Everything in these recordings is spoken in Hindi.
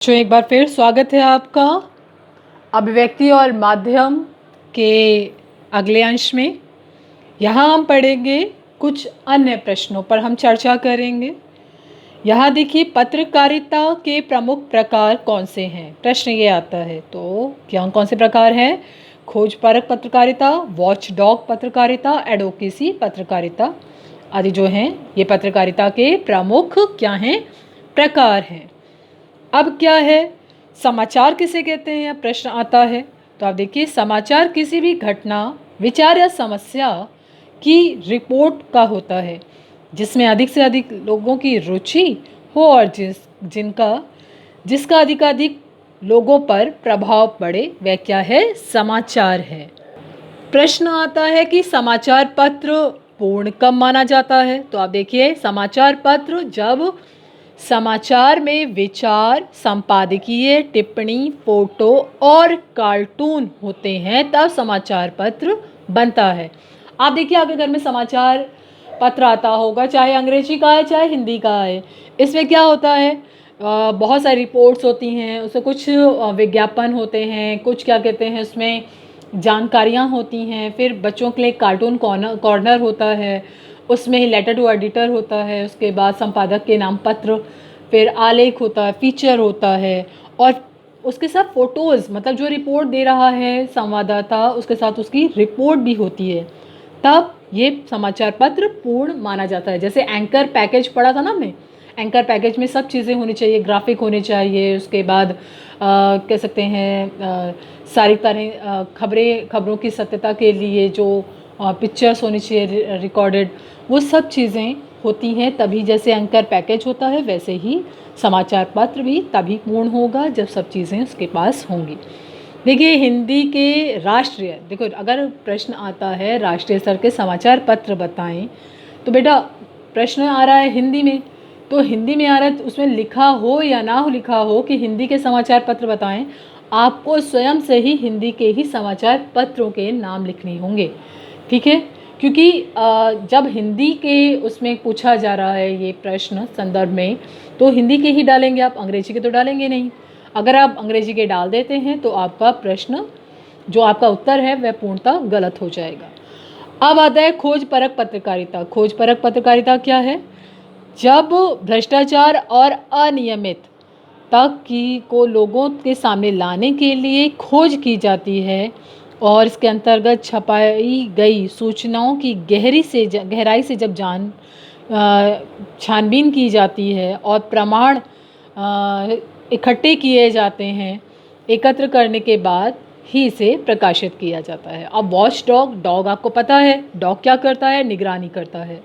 एक बार फिर स्वागत है आपका अभिव्यक्ति और माध्यम के अगले अंश में। यहाँ हम पढ़ेंगे कुछ अन्य प्रश्नों पर हम चर्चा करेंगे। यहाँ देखिए, पत्रकारिता के प्रमुख प्रकार कौन से हैं, प्रश्न ये आता है। तो क्या कौन से प्रकार हैं? खोजपरक पत्रकारिता, वॉचडॉग पत्रकारिता, एडवोकेसी पत्रकारिता आदि जो हैं ये पत्रकारिता के प्रमुख क्या हैं, प्रकार हैं। अब क्या है, समाचार किसे कहते हैं, प्रश्न आता है। तो आप देखिए, समाचार किसी भी घटना, विचार या समस्या की रिपोर्ट का होता है जिसमें अधिक से अधिक लोगों की रुचि हो और जिसका अधिकाधिक लोगों पर प्रभाव पड़े, वह क्या है, समाचार है। प्रश्न आता है कि समाचार पत्र पूर्ण कब माना जाता है। तो आप देखिए, समाचार पत्र जब समाचार में विचार, संपादकीय टिप्पणी, फोटो और कार्टून होते हैं तब समाचार पत्र बनता है। आप देखिए, आपके घर में समाचार पत्र आता होगा, चाहे अंग्रेजी का है चाहे हिंदी का है। इसमें क्या होता है, बहुत सारी रिपोर्ट्स होती हैं, उसमें कुछ विज्ञापन होते हैं, कुछ क्या कहते हैं उसमें जानकारियाँ होती हैं। फिर बच्चों के लिए कार्टून कॉर्नर होता है, उसमें लेटर टू एडिटर होता है, उसके बाद संपादक के नाम पत्र, फिर आलेख होता है, फीचर होता है, और उसके साथ फ़ोटोज़, मतलब जो रिपोर्ट दे रहा है संवाददाता, उसके साथ उसकी रिपोर्ट भी होती है। तब ये समाचार पत्र पूर्ण माना जाता है। जैसे एंकर पैकेज पढ़ा था ना हमने, एंकर पैकेज में सब चीज़ें होनी चाहिए, ग्राफिक होने चाहिए, उसके बाद कह सकते हैं सारी तरह खबरों की सत्यता के लिए जो पिक्चर्स होनी चाहिए रिकॉर्डेड, वो सब चीज़ें होती हैं। तभी जैसे एंकर पैकेज होता है, वैसे ही समाचार पत्र भी तभी पूर्ण होगा जब सब चीज़ें उसके पास होंगी। देखिए, हिंदी के राष्ट्रीय, देखो अगर प्रश्न आता है राष्ट्रीय स्तर के समाचार पत्र बताएं, तो बेटा प्रश्न आ रहा है हिंदी में, तो हिंदी में आ रहा है, तो उसमें लिखा हो या ना हो लिखा हो कि हिंदी के समाचार पत्र बताएं, आपको स्वयं से ही हिंदी के ही समाचार पत्रों के नाम लिखने होंगे। ठीक है, क्योंकि जब हिंदी के उसमें पूछा जा रहा है ये प्रश्न संदर्भ में, तो हिंदी के ही डालेंगे आप, अंग्रेजी के तो डालेंगे नहीं। अगर आप अंग्रेजी के डाल देते हैं तो आपका प्रश्न, जो आपका उत्तर है, वह पूर्णतः गलत हो जाएगा। अब आता है खोजपरक पत्रकारिता। खोजपरक पत्रकारिता क्या है? जब भ्रष्टाचार और अनियमित तक को लोगों के सामने लाने के लिए खोज की जाती है और इसके अंतर्गत छपाई गई सूचनाओं की गहराई से जब छानबीन की जाती है और प्रमाण इकट्ठे किए जाते हैं, एकत्र करने के बाद ही इसे प्रकाशित किया जाता है। अब वॉच डॉग आपको पता है, डॉग क्या करता है, निगरानी करता है।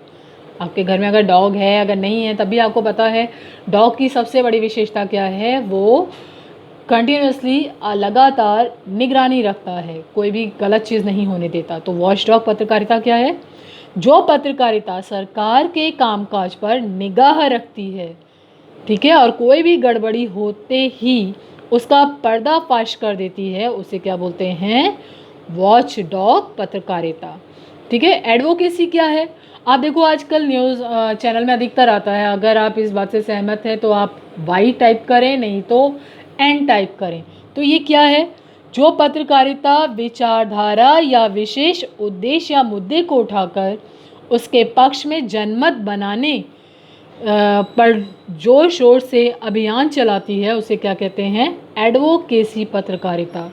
आपके घर में अगर डॉग है, अगर नहीं है तब भी आपको पता है डॉग की सबसे बड़ी विशेषता क्या है, वो कंटिन्यूसली लगातार निगरानी रखता है, कोई भी गलत चीज़ नहीं होने देता। तो वॉचडॉग पत्रकारिता क्या है? जो पत्रकारिता सरकार के कामकाज पर निगाह रखती है, ठीक है, और कोई भी गड़बड़ी होते ही उसका पर्दाफाश कर देती है, उसे क्या बोलते हैं? वॉचडॉग पत्रकारिता। ठीक है। एडवोकेसी क्या है? आप देखो, आजकल न्यूज़ चैनल में अधिकतर आता है, अगर आप इस बात से सहमत हैं तो आप वाई टाइप करें, नहीं तो एन टाइप करें। तो ये क्या है? जो पत्रकारिता विचारधारा या विशेष उद्देश्य या मुद्दे को उठाकर उसके पक्ष में जनमत बनाने पर जोर शोर से अभियान चलाती है, उसे क्या कहते हैं? एडवोकेसी पत्रकारिता।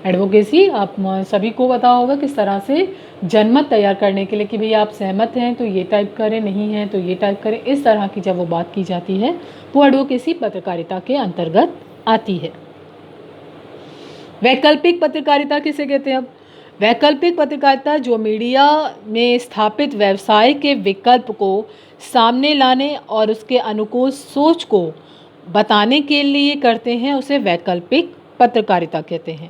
एडवोकेसी आप सभी को पता होगा किस तरह से जनमत तैयार करने के लिए कि भई आप सहमत हैं तो ये टाइप करें, नहीं हैं तो ये टाइप करें, इस तरह की जब वो बात की जाती है वो एडवोकेसी पत्रकारिता के अंतर्गत आती है। वैकल्पिक पत्रकारिता किसे कहते हैं? अब वैकल्पिक पत्रकारिता जो मीडिया में स्थापित व्यवसाय के विकल्प को सामने लाने और उसके अनुकूल सोच को बताने के लिए करते हैं, उसे वैकल्पिक पत्रकारिता कहते हैं।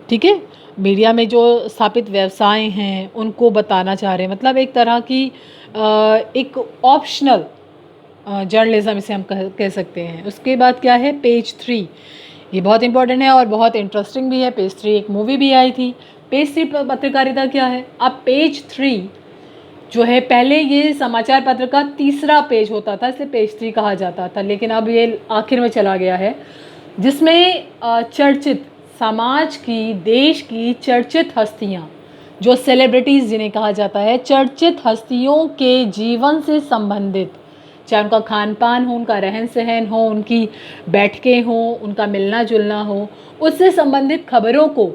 ठीक है, मीडिया में जो स्थापित व्यवसाय हैं उनको बताना चाह रहे हैं, मतलब एक तरह की एक ऑप्शनल जर्नलिज्म इसे हम कह सकते हैं। उसके बाद क्या है? पेज 3। ये बहुत इंपॉर्टेंट है और बहुत इंटरेस्टिंग भी है। पेज 3 एक मूवी भी आई थी। पेज 3 पत्रकारिता क्या है? अब पेज 3 जो है, पहले ये समाचार पत्र का तीसरा पेज होता था, इसलिए पेज 3 कहा जाता था, लेकिन अब ये आखिर में चला गया है। जिसमें चर्चित समाज की, देश की चर्चित हस्तियाँ, जो सेलिब्रिटीज़ जिन्हें कहा जाता है, चर्चित हस्तियों के जीवन से संबंधित, चाहे उनका खान पान हो, उनका रहन सहन हो, उनकी बैठकें हों, उनका मिलना जुलना हो, उससे संबंधित खबरों को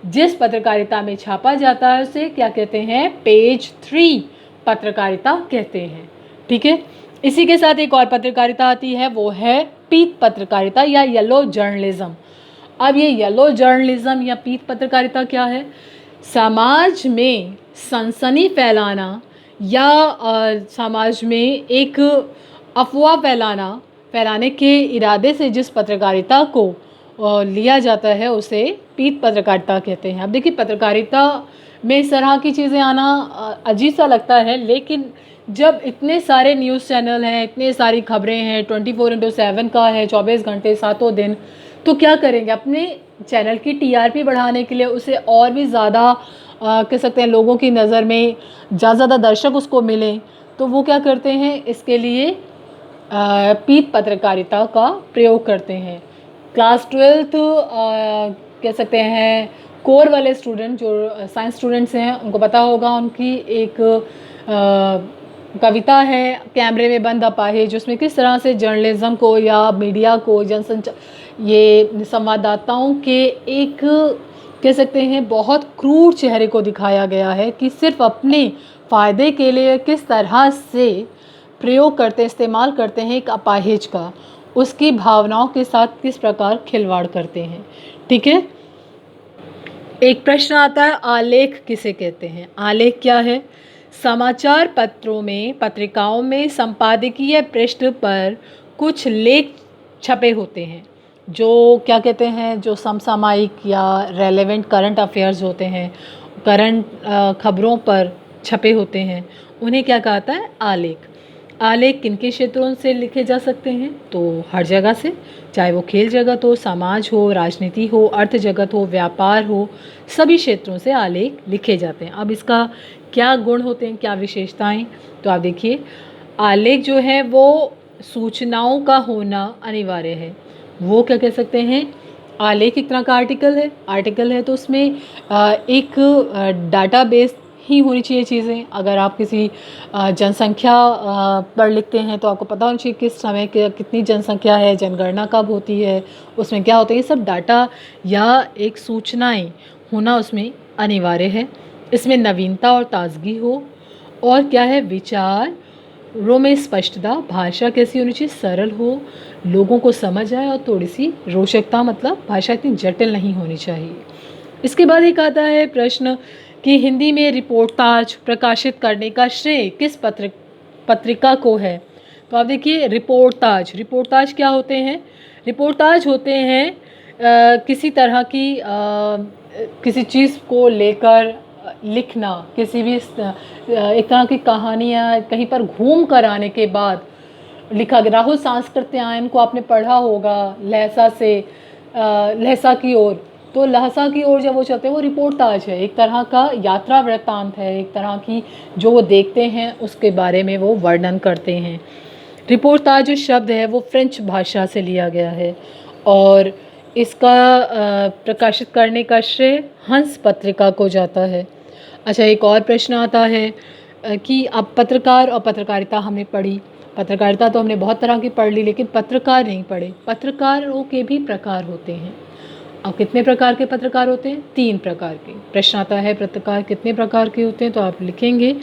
जिस पत्रकारिता में छापा जाता है उसे क्या कहते हैं? पेज 3 पत्रकारिता कहते हैं। ठीक है, इसी के साथ एक और पत्रकारिता आती है, वो है पीत पत्रकारिता या येलो जर्नलिज्म। अब ये येलो जर्नलिज्म या पीत पत्रकारिता क्या है? समाज में सनसनी फैलाना या समाज में एक अफवाह फैलाने के इरादे से जिस पत्रकारिता को लिया जाता है उसे पीत पत्रकारिता कहते हैं। अब देखिए, पत्रकारिता में इस तरह की चीज़ें आना अजीब सा लगता है, लेकिन जब इतने सारे न्यूज़ चैनल हैं, इतने सारी खबरें हैं, 24/7 का है, 24 घंटे सातों दिन, तो क्या करेंगे? अपने चैनल की टीआरपी बढ़ाने के लिए उसे और भी ज़्यादा कह सकते हैं लोगों की नज़र में ज़्यादा दर्शक उसको मिलें, तो वो क्या करते हैं? इसके लिए पीत पत्रकारिता का प्रयोग करते हैं। क्लास 12th कह सकते हैं कोर वाले स्टूडेंट, जो साइंस स्टूडेंट्स हैं, उनको पता होगा, उनकी एक कविता है कैमरे में बंद अपाहिज, जिसमें किस तरह से जर्नलिज्म को या मीडिया को, ये संवाददाताओं के एक कह सकते हैं बहुत क्रूर चेहरे को दिखाया गया है कि सिर्फ अपने फ़ायदे के लिए किस तरह से प्रयोग करते, इस्तेमाल करते हैं एक अपाहिज का, उसकी भावनाओं के साथ किस प्रकार खिलवाड़ करते हैं। ठीक है, एक प्रश्न आता है, आलेख किसे कहते हैं? आलेख क्या है? समाचार पत्रों में, पत्रिकाओं में संपादकीय पृष्ठ पर कुछ लेख छपे होते हैं, जो क्या कहते हैं, जो समसामयिक या रेलेवेंट करंट अफेयर्स होते हैं, करंट खबरों पर छपे होते हैं, उन्हें क्या कहता है? आलेख। आलेख किन-किन क्षेत्रों से लिखे जा सकते हैं? तो हर जगह से, चाहे वो खेल जगत हो, समाज हो, राजनीति हो, अर्थ जगत हो, व्यापार हो, सभी क्षेत्रों से आलेख लिखे जाते हैं। अब इसका क्या गुण होते हैं, क्या विशेषताएं? तो आप देखिए, आलेख जो है वो सूचनाओं का होना अनिवार्य है। वो क्या कह सकते हैं? आलेख एक तरह का आर्टिकल है तो उसमें एक डाटाबेस ही होनी चाहिए चीज़ें। अगर आप किसी जनसंख्या पर लिखते हैं तो आपको पता होना चाहिए किस समय कितनी जनसंख्या है, जनगणना कब होती है, उसमें क्या होता है, ये सब डाटा या एक सूचनाएं होना उसमें अनिवार्य है। इसमें नवीनता और ताजगी हो, और क्या है, विचारों में स्पष्टता, भाषा कैसी होनी चाहिए, सरल हो, लोगों को समझ आए, और थोड़ी सी रोचकता, मतलब भाषा इतनी जटिल नहीं होनी चाहिए। इसके बाद एक आता है प्रश्न कि हिंदी में रिपोर्टाज प्रकाशित करने का श्रेय किस पत्रिका को है? तो आप देखिए, रिपोर्टाज क्या होते हैं? रिपोर्टाज होते हैं किसी तरह की किसी चीज़ को लेकर लिखना, किसी भी एक तरह की कहानियाँ कहीं पर घूम कर आने के बाद लिखा गया। राहुल सांस्कृत्यायन को आपने पढ़ा होगा, लहसा की ओर, तो लहसा की ओर जब वो चलते हैं वो रिपोर्टाज है, एक तरह का यात्रा वृत्तांत है, एक तरह की जो वो देखते हैं उसके बारे में वो वर्णन करते हैं। रिपोर्टाज जो शब्द है वो फ्रेंच भाषा से लिया गया है, और इसका प्रकाशित करने का श्रेय हंस पत्रिका को जाता है। अच्छा, एक और प्रश्न आता है कि अब पत्रकार और पत्रकारिता हमने पढ़ी, पत्रकारिता तो हमने बहुत तरह की पढ़ ली, लेकिन पत्रकार नहीं पढ़े। पत्रकारों के भी प्रकार होते हैं। अब कितने प्रकार के पत्रकार होते हैं? 3 प्रकार के। प्रश्न आता है, पत्रकार कितने प्रकार के होते हैं? तो आप लिखेंगे,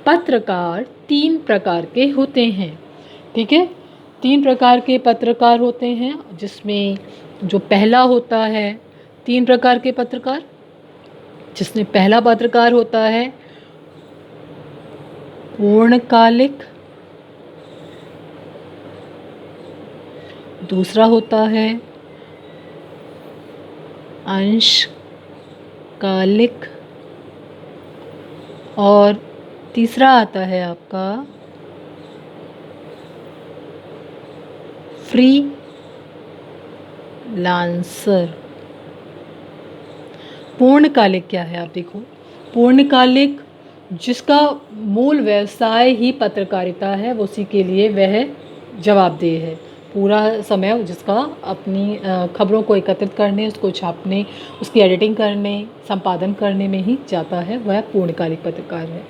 पत्रकार 3 प्रकार के होते हैं। ठीक है, 3 प्रकार के पत्रकार होते हैं, जिसमें जो पहला होता है, 3 प्रकार के पत्रकार, जिसमें पहला पत्रकार होता है पूर्णकालिक, दूसरा होता है अंशकालिक, और तीसरा आता है आपका फ्रीलांसर। पूर्णकालिक क्या है? आप देखो, पूर्णकालिक जिसका मूल व्यवसाय ही पत्रकारिता है, वो उसी के लिए वह जवाबदेह है। पूरा समय जिसका अपनी खबरों को एकत्रित करने, उसको छापने, उसकी एडिटिंग करने, संपादन करने में ही जाता है, वह पूर्णकालिक पत्रकार है।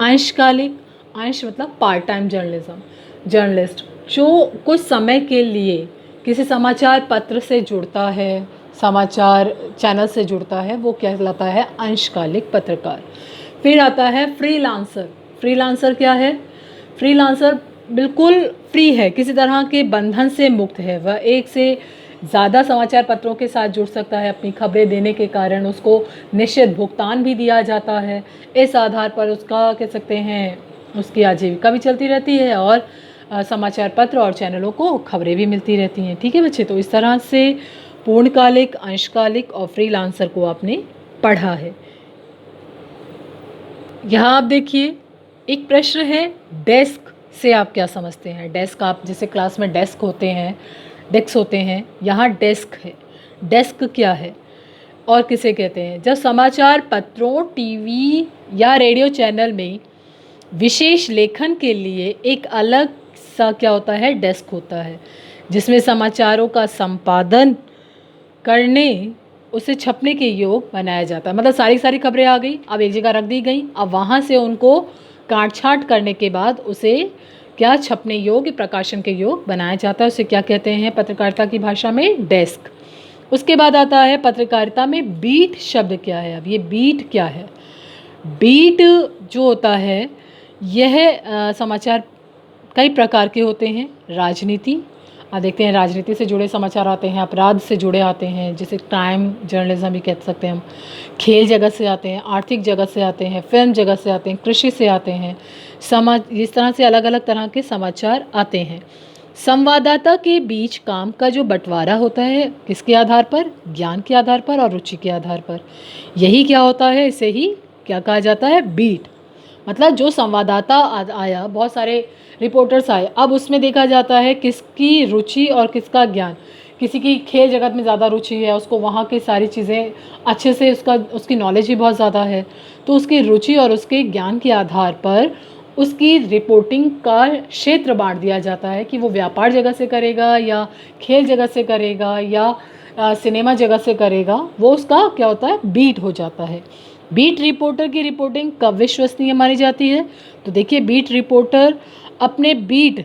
अंशकालिक, अंश मतलब पार्ट टाइम जर्नलिस्ट, जो कुछ समय के लिए किसी समाचार पत्र से जुड़ता है, समाचार चैनल से जुड़ता है, वो कहलाता है अंशकालिक पत्रकार। फिर आता है फ्रीलांसर। फ्रीलांसर क्या है? फ्रीलांसर बिल्कुल फ्री है, किसी तरह के बंधन से मुक्त है। वह एक से ज़्यादा समाचार पत्रों के साथ जुड़ सकता है। अपनी खबरें देने के कारण उसको निश्चित भुगतान भी दिया जाता है। इस आधार पर उसका कह सकते हैं उसकी आजीविका भी चलती रहती है और समाचार पत्र और चैनलों को खबरें भी मिलती रहती हैं। ठीक है बच्चे, तो इस तरह से पूर्णकालिक, अंशकालिक और फ्रीलांसर को आपने पढ़ा है। यहाँ आप देखिए एक प्रश्न है, डेस्क से आप क्या समझते हैं? डेस्क, आप जैसे क्लास में डेस्क होते हैं, डेस्क होते हैं, यहाँ डेस्क है। डेस्क क्या है और किसे कहते हैं? जब समाचार पत्रों, टीवी या रेडियो चैनल में विशेष लेखन के लिए एक अलग सा क्या होता है? डेस्क होता है, जिसमें समाचारों का संपादन करने, उसे छपने के योग बनाया जाता है। मतलब सारी खबरें आ गई, अब एक जगह रख दी गई, अब वहाँ से उनको काट छाँट करने के बाद उसे क्या छपने योग्य, प्रकाशन के योग बनाया जाता है। उसे क्या कहते हैं पत्रकारिता की भाषा में? डेस्क। उसके बाद आता है पत्रकारिता में बीट शब्द क्या है? अब ये बीट क्या है? बीट जो होता है यह समाचार कई प्रकार के होते हैं। राजनीति, देखते हैं राजनीति से जुड़े समाचार आते हैं, अपराध से जुड़े आते हैं, जिसे क्राइम जर्नलिज्म भी कह सकते हैं हम। खेल जगत से आते हैं, आर्थिक जगत से आते हैं, फिल्म जगत से आते हैं, कृषि से आते हैं, इस तरह से अलग अलग तरह के समाचार आते हैं। संवाददाता के बीच काम का जो बंटवारा होता है, किसके आधार पर? ज्ञान के आधार पर और रुचि के आधार पर। यही क्या होता है, इसे ही क्या कहा जाता है? बीट। मतलब जो संवाददाता आया, बहुत सारे रिपोर्टर्स आए, अब उसमें देखा जाता है किसकी रुचि और किसका ज्ञान। किसी की खेल जगत में ज़्यादा रुचि है, उसको वहाँ की सारी चीज़ें अच्छे से उसकी नॉलेज भी बहुत ज़्यादा है, तो उसकी रुचि और उसके ज्ञान के आधार पर उसकी रिपोर्टिंग का क्षेत्र बांट दिया जाता है कि वो व्यापार जगत से करेगा या खेल जगत से करेगा या सिनेमा जगत से करेगा। वो उसका क्या होता है? बीट हो जाता है। बीट रिपोर्टर की रिपोर्टिंग कब विश्वसनीय मानी जाती है? तो देखिए, बीट रिपोर्टर अपने बीट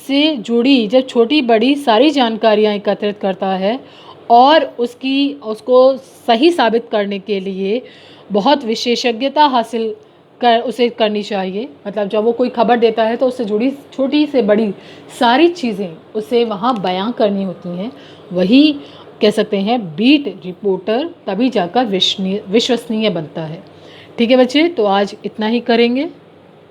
से जुड़ी जब छोटी बड़ी सारी जानकारियाँ एकत्रित करता है और उसको सही साबित करने के लिए बहुत विशेषज्ञता हासिल उसे करनी चाहिए। मतलब जब वो कोई खबर देता है तो उससे जुड़ी छोटी से बड़ी सारी चीज़ें उसे वहाँ बयां करनी होती हैं। वही कह सकते हैं बीट रिपोर्टर, तभी जाकर विश्वसनीय बनता है। ठीक है बच्चे, तो आज इतना ही करेंगे।